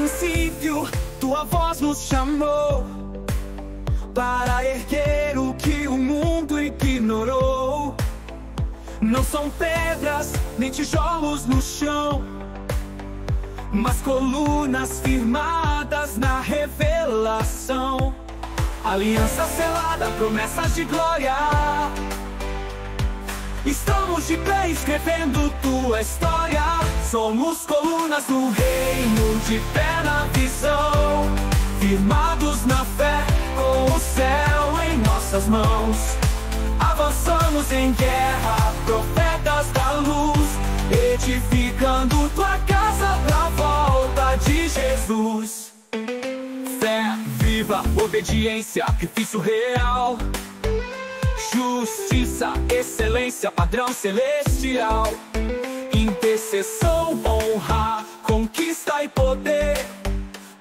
princípio, tua voz nos chamou para erguer o que o mundo ignorou. Não são pedras nem tijolos no chão, mas colunas firmadas na revelação. Aliança selada, promessas de glória. Estamos de pé escrevendo tua história. Somos colunas do reino, de pé na visão, firmados na fé, com o céu em nossas mãos. Avançamos em guerra, profetas da luz, edificando tua casa pra volta de Jesus. Fé viva, obediência, sacrifício real, justiça, excelência, padrão celestial. Intercessão, honra, conquista e poder,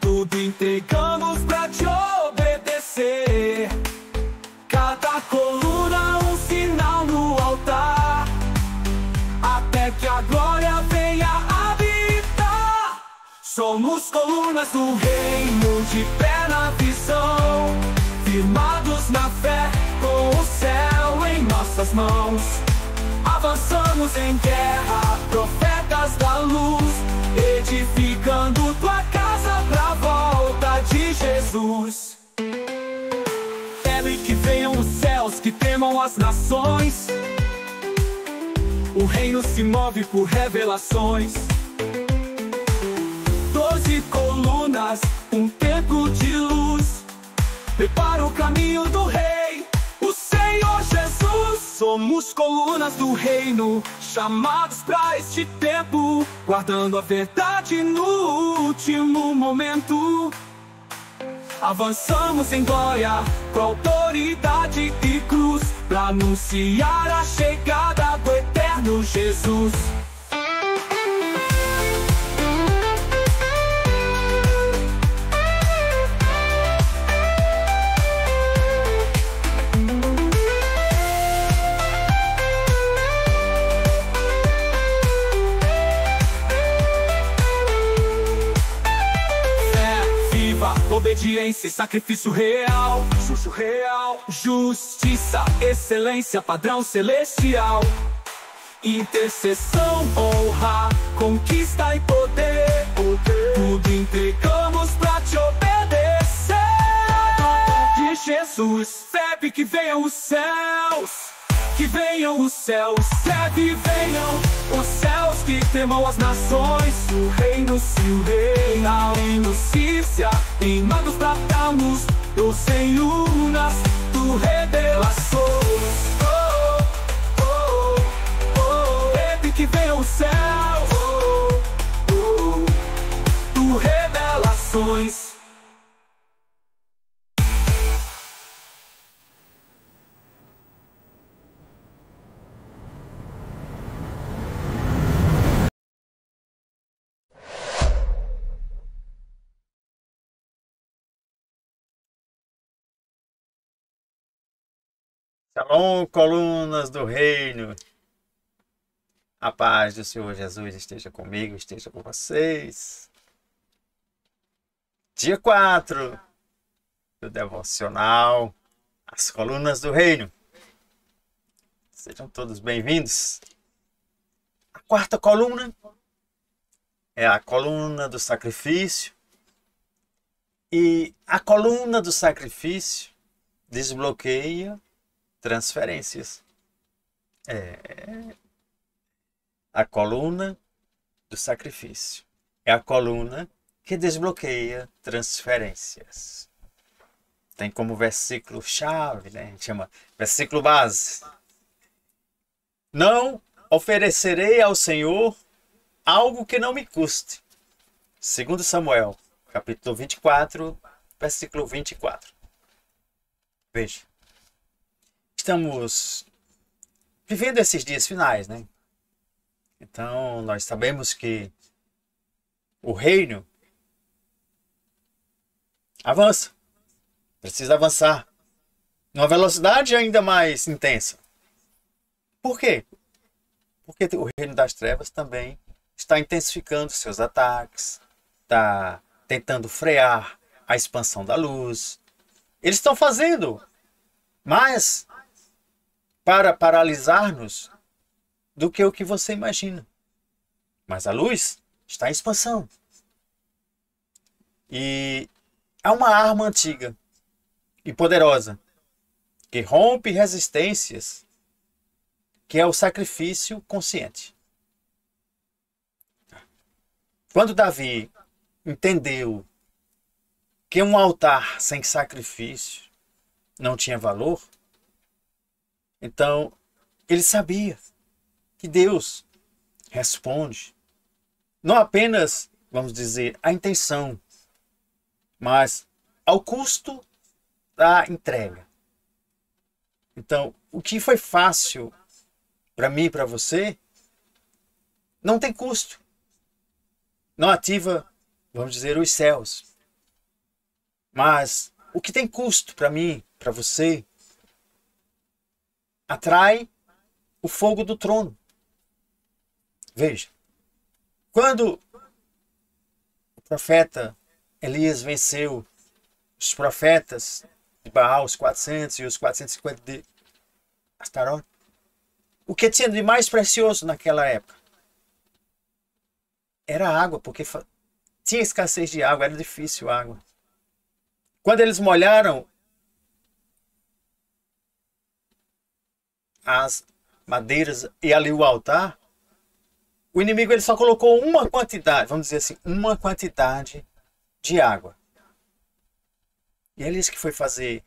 tudo entregamos pra te obedecer. Cada coluna um sinal no altar, até que a glória venha habitar. Somos colunas do reino, de pé na visão, firmados na fé, com o céu em nossas mãos. Avançamos em guerra, profetas da luz, edificando tua casa pra volta de Jesus. Quero que venham os céus, que temam as nações. O reino se move por revelações. 12 colunas, um templo de luz, prepara o caminho do rei, o Senhor Jesus. Somos colunas do reino, chamados pra este tempo, guardando a verdade no último momento. Avançamos em glória, com autoridade e cruz, pra anunciar a chegada do eterno Jesus. Obediência e sacrifício real, justiça, excelência, padrão celestial. Intercessão, honra, conquista e poder, tudo entregamos pra te obedecer. De Jesus, fé que venham os céus, que venham os céus, fé que venham os céus, que temam as nações. O reino se reina em notícia, em magos tratamos dos senhunas, tu revelações. Fé que venham os céus, tu revelações. Shalom, colunas do reino. A paz do Senhor Jesus esteja comigo, esteja com vocês. Dia 4 do devocional, as colunas do reino. Sejam todos bem-vindos. A quarta coluna é a coluna do sacrifício. E a coluna do sacrifício desbloqueia transferências. A coluna do sacrifício é a coluna que desbloqueia transferências. Tem como versículo chave, né? A gente chama versículo base. Não oferecerei ao Senhor algo que não me custe. 2 Samuel, capítulo 24, versículo 24. Veja. Estamos vivendo esses dias finais, né? Então, nós sabemos que o reino avança, precisa avançar, numa velocidade ainda mais intensa. Por quê? Porque o reino das trevas também está intensificando seus ataques, está tentando frear a expansão da luz. Eles estão fazendo mais para paralisar-nos do que o que você imagina. Mas a luz está em expansão. E há uma arma antiga e poderosa que rompe resistências, que é o sacrifício consciente. Quando Davi entendeu que um altar sem sacrifício não tinha valor, então ele sabia que Deus responde não apenas, vamos dizer, a intenção, mas ao custo da entrega. Então, o que foi fácil para mim e para você não tem custo. Não ativa, vamos dizer, os céus. Mas o que tem custo para mim, para você, atrai o fogo do trono. Veja, quando o profeta Elias venceu os profetas de Baal, os 400 e os 450 de Astarote, o que tinha de mais precioso naquela época era a água, porque tinha escassez de água, era difícil a água. Quando eles molharam as madeiras e ali o altar, o inimigo ele só colocou uma quantidade, vamos dizer assim, uma quantidade de água. E Elias que foi fazer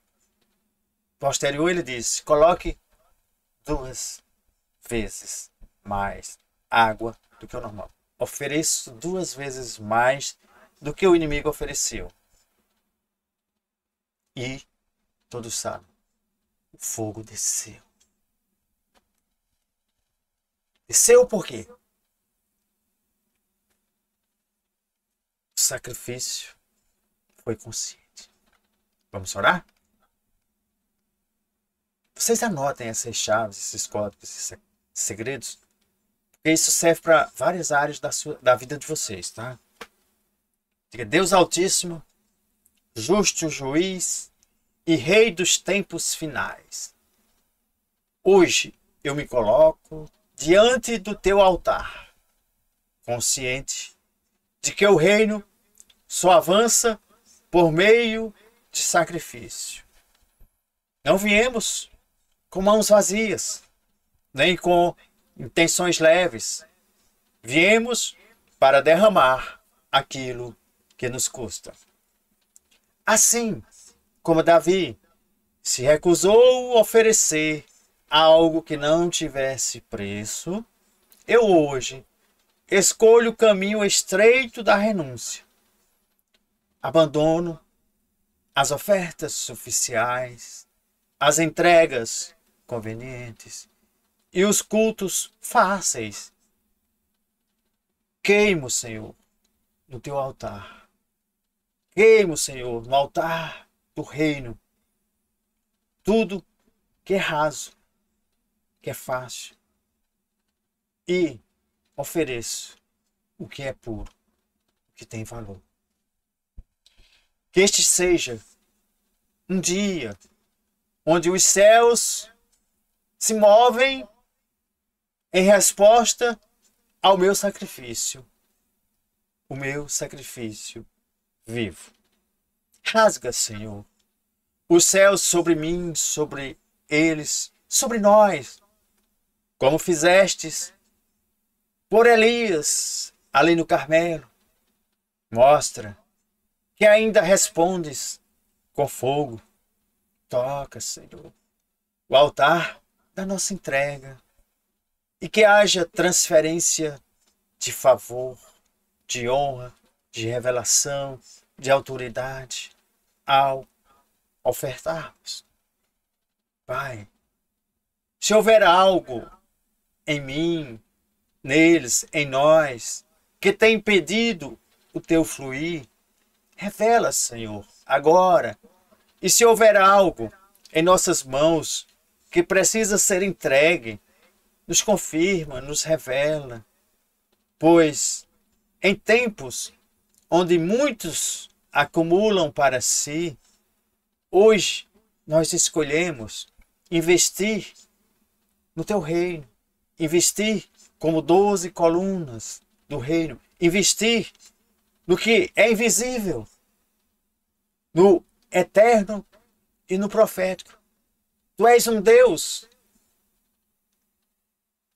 posterior, ele disse, coloque 2 vezes mais água do que o normal. Ofereço 2 vezes mais do que o inimigo ofereceu. E todos sabem, o fogo desceu. Desceu por quê? O sacrifício foi consciente. Vamos orar? Vocês anotem essas chaves, esses códigos, esses segredos, porque isso serve para várias áreas da vida de vocês, tá? Diga, Deus Altíssimo, justo juiz e rei dos tempos finais. Hoje eu me coloco diante do teu altar, consciente de que o reino só avança por meio de sacrifício. Não viemos com mãos vazias, nem com intenções leves. Viemos para derramar aquilo que nos custa. Assim como Davi se recusou a oferecer algo que não tivesse preço, eu hoje escolho o caminho estreito da renúncia. Abandono as ofertas oficiais, as entregas convenientes e os cultos fáceis. Queimo, Senhor, no teu altar. Queimo, Senhor, no altar do reino. Tudo que é raso, que é fácil. E ofereço o que é puro, o que tem valor. Que este seja um dia onde os céus se movem em resposta ao meu sacrifício. O meu sacrifício vivo. Rasga, Senhor, os céus sobre mim, sobre eles, sobre nós, como fizestes por Elias ali no Carmelo. Mostra que ainda respondes com fogo. Toca, Senhor, o altar da nossa entrega e que haja transferência de favor, de honra, de revelação, de autoridade ao ofertarmos. Pai, se houver algo em mim, neles, em nós, que tem impedido o teu fluir, revela, Senhor, agora. E se houver algo em nossas mãos que precisa ser entregue, nos confirma, nos revela. Pois em tempos onde muitos acumulam para si, hoje nós escolhemos investir no teu reino, investir como 12 colunas do reino, investir no que é invisível, no eterno e no profético. Tu és um Deus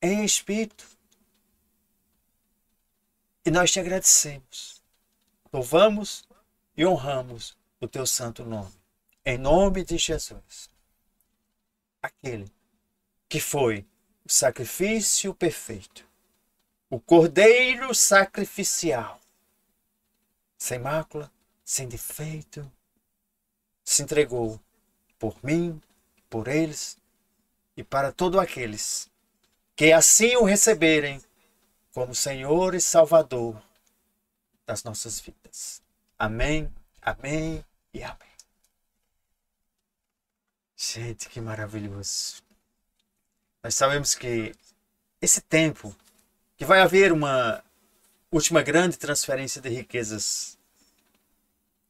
em espírito. E nós te agradecemos. Louvamos e honramos o teu santo nome. Em nome de Jesus. Aquele que foi o sacrifício perfeito. O cordeiro sacrificial. Sem mácula, sem defeito. Se entregou por mim, por eles e para todos aqueles que assim o receberem como Senhor e Salvador das nossas vidas. Amém, amém e amém. Gente, que maravilhoso. Nós sabemos que esse tempo, que vai haver uma última grande transferência de riquezas,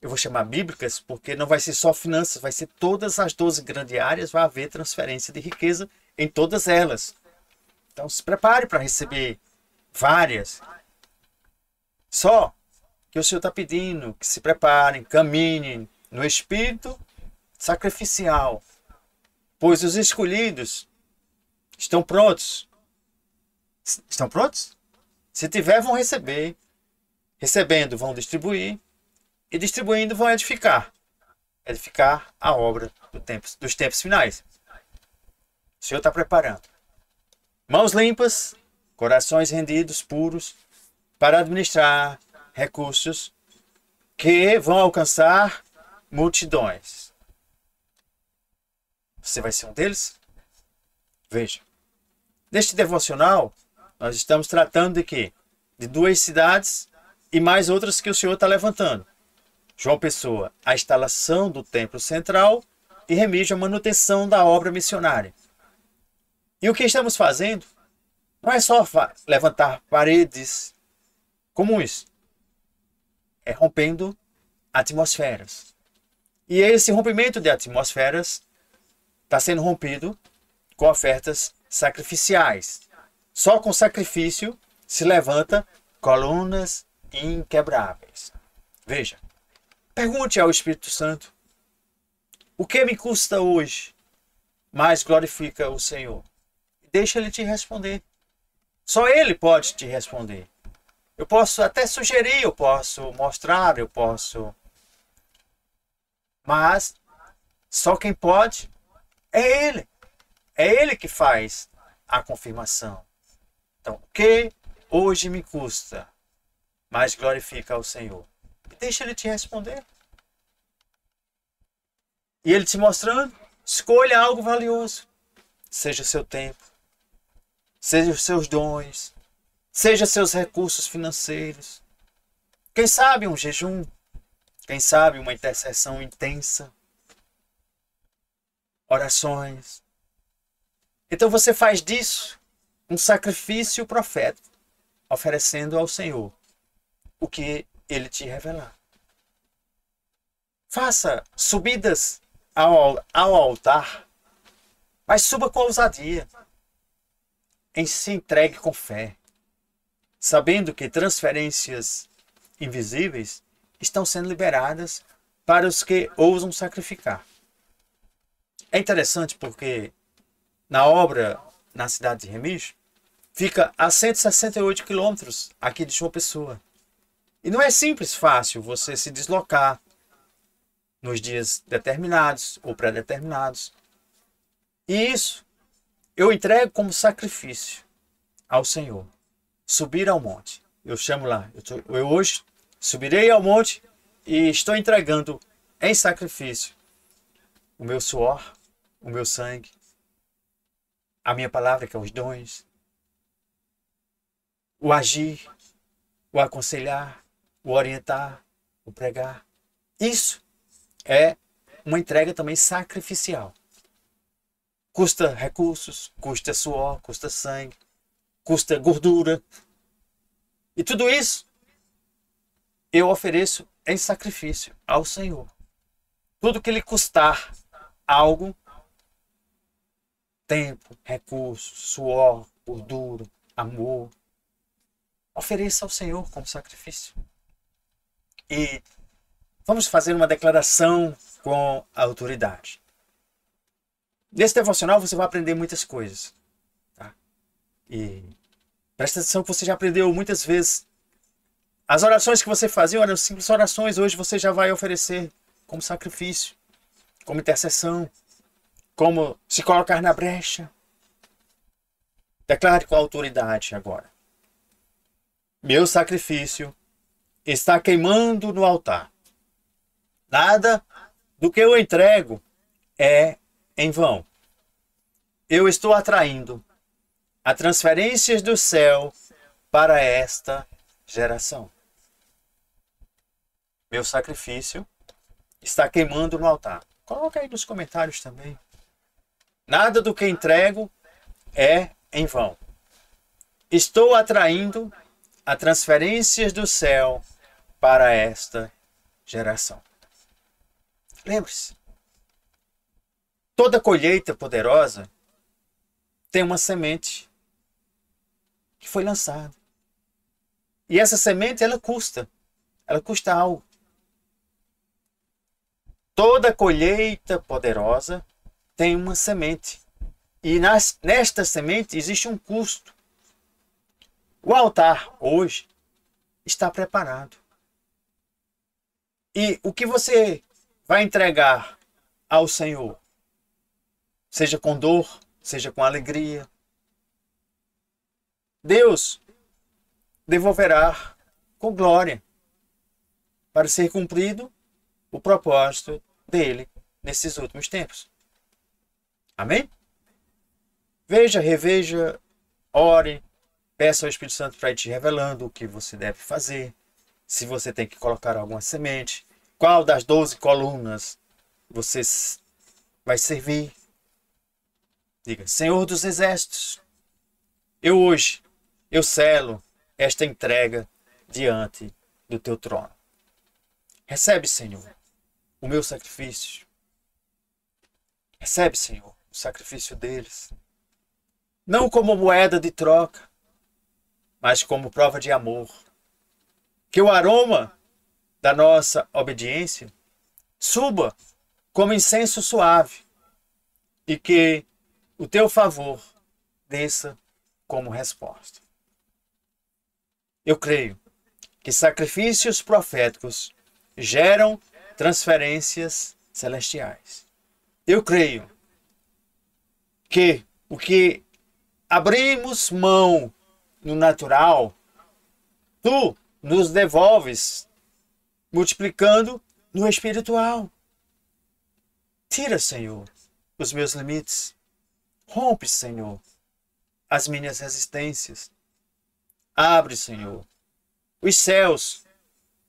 eu vou chamar bíblicas, porque não vai ser só finanças, vai ser todas as 12 grandes áreas, vai haver transferência de riqueza em todas elas. Então se prepare para receber várias. Só que o Senhor está pedindo que se preparem, caminhem no espírito sacrificial, pois os escolhidos estão prontos. Estão prontos? Se tiver, vão receber. Recebendo, vão distribuir. E distribuindo, vão edificar. Edificar a obra dos tempos finais. O Senhor está preparando. Mãos limpas, corações rendidos, puros, para administrar recursos que vão alcançar multidões. Você vai ser um deles? Veja. Neste devocional, nós estamos tratando de quê? De 2 cidades e mais outras que o Senhor está levantando. João Pessoa, a instalação do templo central, e Remígio, a manutenção da obra missionária. E o que estamos fazendo não é só levantar paredes comuns. É rompendo atmosferas. E esse rompimento de atmosferas está sendo rompido com ofertas sacrificiais. Só com sacrifício se levanta colunas inquebráveis. Veja, pergunte ao Espírito Santo: o que me custa hoje, mas glorifica o Senhor? Deixa Ele te responder. Só Ele pode te responder. Eu posso até sugerir, eu posso mostrar, eu posso... Mas só quem pode é Ele. É Ele que faz a confirmação. Então, o que hoje me custa, mas glorifica ao Senhor? E deixa Ele te responder. E Ele te mostrando, escolha algo valioso. Seja seu tempo, seja os seus dons, seja seus recursos financeiros. Quem sabe um jejum, quem sabe uma intercessão intensa, orações. Então você faz disso um sacrifício profético, oferecendo ao Senhor o que Ele te revelar. Faça subidas ao altar, mas suba com ousadia. Se entregue com fé, sabendo que transferências invisíveis estão sendo liberadas para os que ousam sacrificar. É interessante porque na obra na cidade de Remígio fica a 168 quilômetros aqui de João Pessoa. E não é simples, fácil você se deslocar nos dias determinados ou pré-determinados. E isso eu entrego como sacrifício ao Senhor. Subir ao monte. Eu chamo lá. Eu hoje subirei ao monte e estou entregando em sacrifício o meu suor, o meu sangue, a minha palavra, que é os dons, o agir, o aconselhar, o orientar, o pregar. Isso é uma entrega também sacrificial. Custa recursos, custa suor, custa sangue, custa gordura. E tudo isso eu ofereço em sacrifício ao Senhor. Tudo que lhe custar algo, tempo, recurso, suor, gordura, amor, ofereça ao Senhor como sacrifício. E vamos fazer uma declaração com a autoridade. Nesse devocional você vai aprender muitas coisas. Tá? E presta atenção que você já aprendeu muitas vezes. As orações que você fazia eram simples orações. Hoje você já vai oferecer como sacrifício, como intercessão, como se colocar na brecha. Declare com autoridade agora. Meu sacrifício está queimando no altar. Nada do que eu entrego é em vão. Eu estou atraindo a transferências do céu para esta geração. Meu sacrifício está queimando no altar. Coloca aí nos comentários também. Nada do que entrego é em vão. Estou atraindo a transferências do céu para esta geração. Lembre-se, toda colheita poderosa tem uma semente que foi lançada. E essa semente, ela custa algo. Toda colheita poderosa tem uma semente. E nesta semente existe um custo. O altar hoje está preparado. E o que você vai entregar ao Senhor, seja com dor, seja com alegria, Deus devolverá com glória para ser cumprido o propósito dele nesses últimos tempos. Amém? Veja, reveja, ore, peça ao Espírito Santo para ir te revelando o que você deve fazer, se você tem que colocar alguma semente, qual das 12 colunas você vai servir. Diga, Senhor dos Exércitos, eu selo esta entrega diante do teu trono. Recebe, Senhor, o meu sacrifício. Recebe, Senhor, o sacrifício deles. Não como moeda de troca, mas como prova de amor. Que o aroma da nossa obediência suba como incenso suave e que o teu favor desça como resposta. Eu creio que sacrifícios proféticos geram transferências celestiais. Eu creio que o que abrimos mão no natural, tu nos devolves multiplicando no espiritual. Tira, Senhor, os meus limites. Rompe, Senhor, as minhas resistências. Abre, Senhor, os céus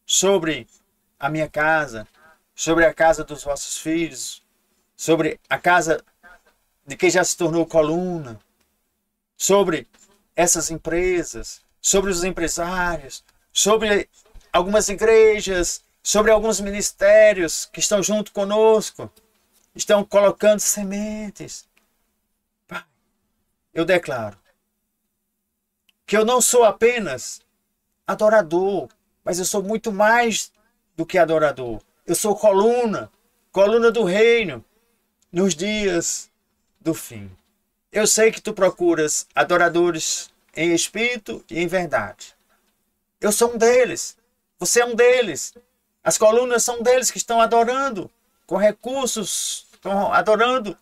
sobre a minha casa, sobre a casa dos vossos filhos, sobre a casa de quem já se tornou coluna, sobre essas empresas, sobre os empresários, sobre algumas igrejas, sobre alguns ministérios que estão junto conosco, estão colocando sementes. Pai, eu declaro que eu não sou apenas adorador, mas eu sou muito mais do que adorador. Eu sou coluna do reino nos dias do fim. Eu sei que tu procuras adoradores em espírito e em verdade. Eu sou um deles. Você é um deles. As colunas são deles que estão adorando, com recursos, estão adorando.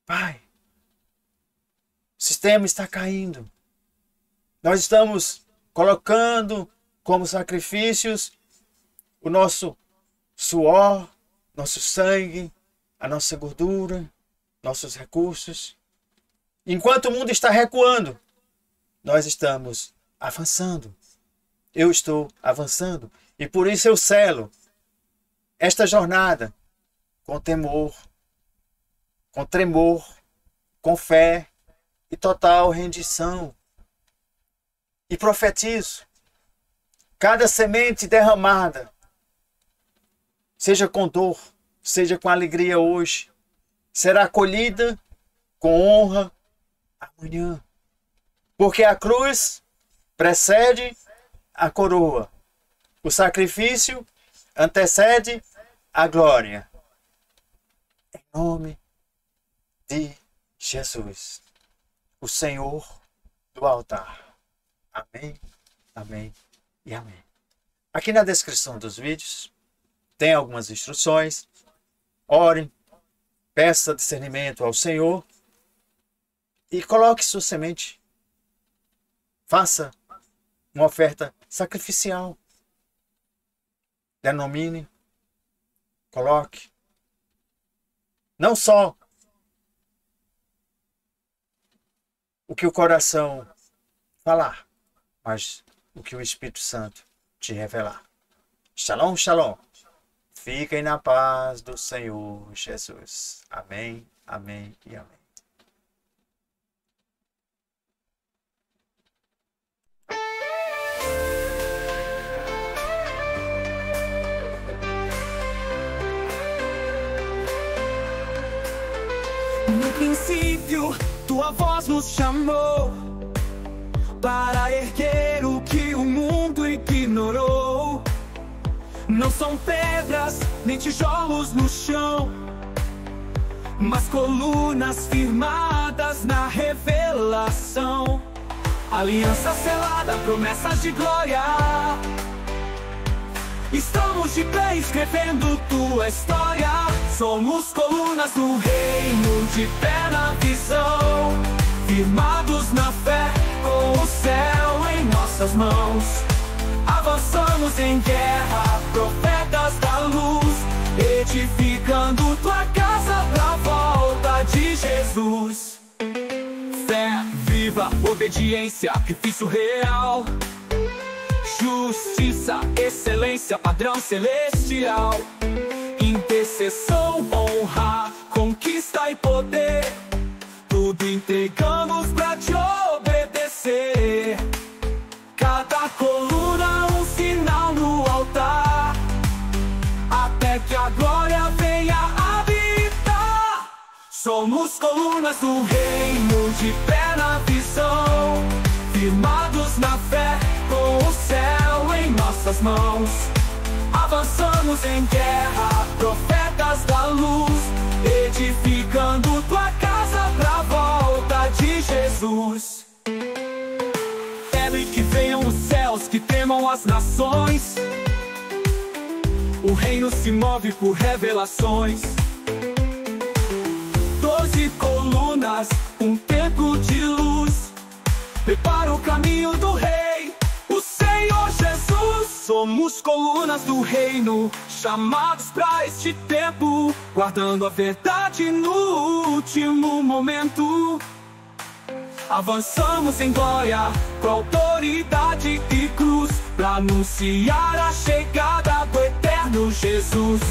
Pai, o sistema está caindo. Nós estamos colocando como sacrifícios o nosso suor, nosso sangue, a nossa gordura, nossos recursos. Enquanto o mundo está recuando, nós estamos avançando. Eu estou avançando. E por isso eu selo esta jornada com temor, com tremor, com fé e total rendição. E profetizo Cada semente derramada, seja com dor, seja com alegria hoje, será colhida com honra amanhã. Porque a cruz precede a coroa. O sacrifício antecede a glória. Em nome de Jesus, o Senhor do altar. Amém, amém e amém. Aqui na descrição dos vídeos tem algumas instruções. Ore, peça discernimento ao Senhor e coloque sua semente. Faça uma oferta sacrificial. Denomine, coloque. Não só o que o coração falar, mas o que o Espírito Santo te revelar. Shalom, shalom. Fiquem na paz do Senhor Jesus. Amém, amém e amém. No princípio, tua voz nos chamou para erguer o que o mundo ignorou. Não são pedras nem tijolos no chão, mas colunas firmadas na revelação. Aliança selada, promessas de glória. Estamos de pé escrevendo tua história. Somos colunas do reino, de pé na visão, firmados na fé, com o céu em nossas mãos. Avançamos em guerra, profetas da luz, edificando tua casa pra volta de Jesus. Fé viva, obediência, sacrifício real, justiça, excelência, padrão celestial. Intercessão, honra, conquista e poder, tudo entregamos pra te obedecer. Cada coluna um sinal no altar, até que a glória venha habitar. Somos colunas do reino, de pé na visão, firmados na fé, com o céu em nossas mãos. Avançamos em guerra, profetas da luz, edificando tua casa pra volta de Jesus. Quero que venham os céus, que temam as nações. O reino se move por revelações. 12 colunas, um templo de luz, prepara o caminho do rei, o Senhor Jesus. Somos colunas do reino, chamados pra este tempo, guardando a verdade no último momento. Avançamos em glória, com autoridade e cruz, pra anunciar a chegada do eterno Jesus.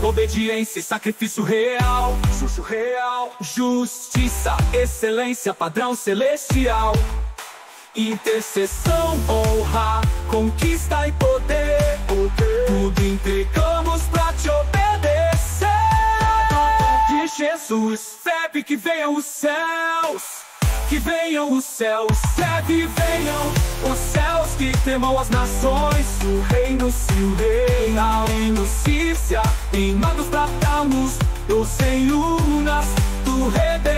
Obediência e sacrifício real, justiça, excelência, padrão celestial. Intercessão, honra, conquista e poder, tudo entregamos pra te obedecer. De Jesus, fé que venham os céus, que venham os céus, fé que venham os céus, que temam as nações. O reino se reina em notícia, em manos tratamos dos senhunas do Redentor.